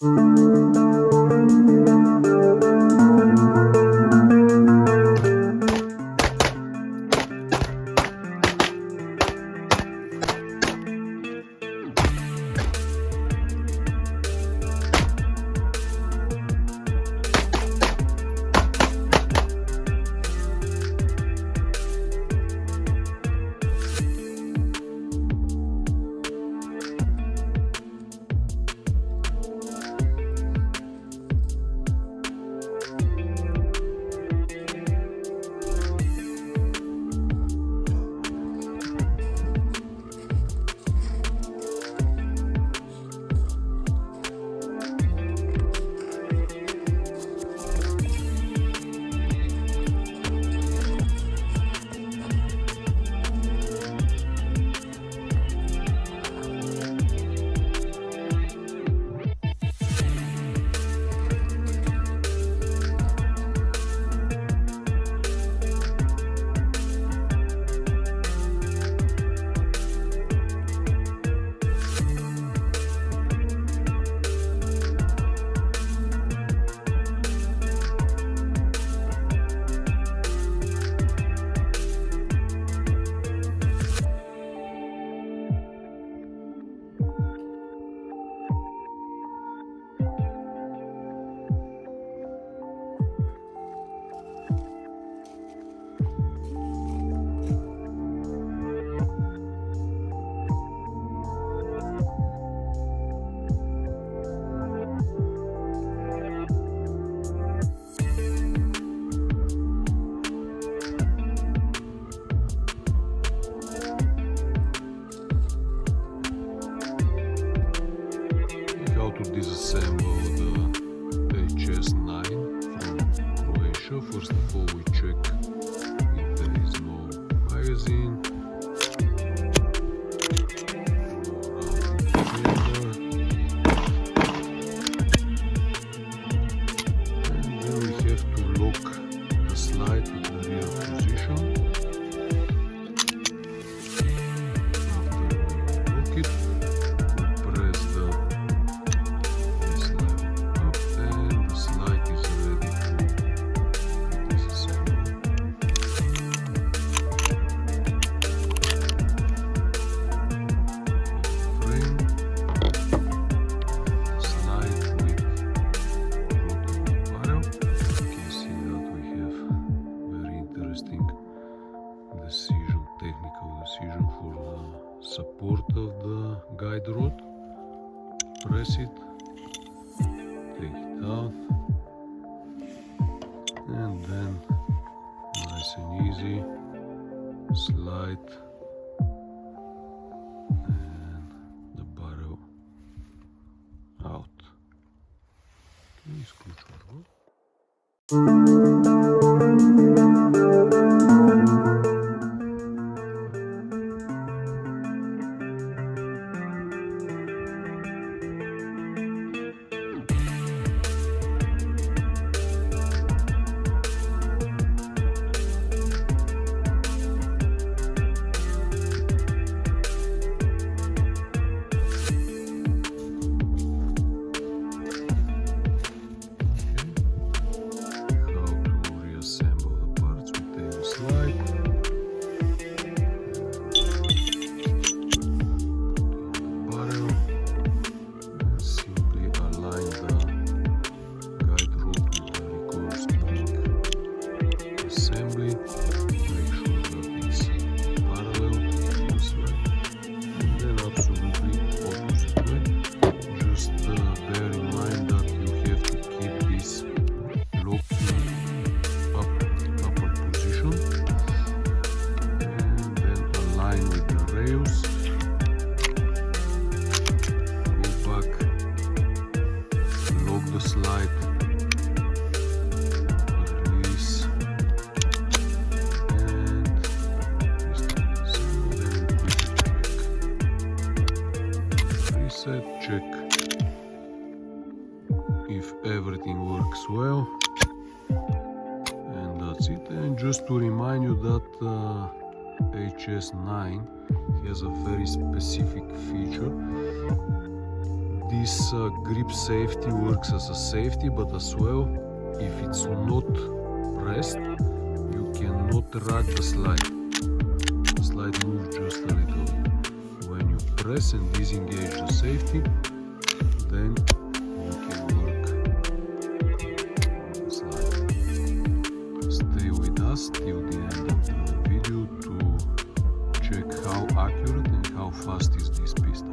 To disassemble the HS-9 from Croatia. First of all, we check if there is no magazine, and then we have to lock the slide to the rear position. After we lock it, we press the technical decision for the support of the guide rod. Press it, take it out, and then nice and easy slide and the barrel out. Okay, screwdriver. Slide, release, and reset, check if everything works well, and that's it. And just to remind you that HS-9 has a very specific feature this grip safety works as a safety, but as well, if it's not pressed, you cannot drag the slide. The slide moves just a little. When you press and disengage the safety, then you can work the slide. Stay with us till the end of the video to check how accurate and how fast is this piston.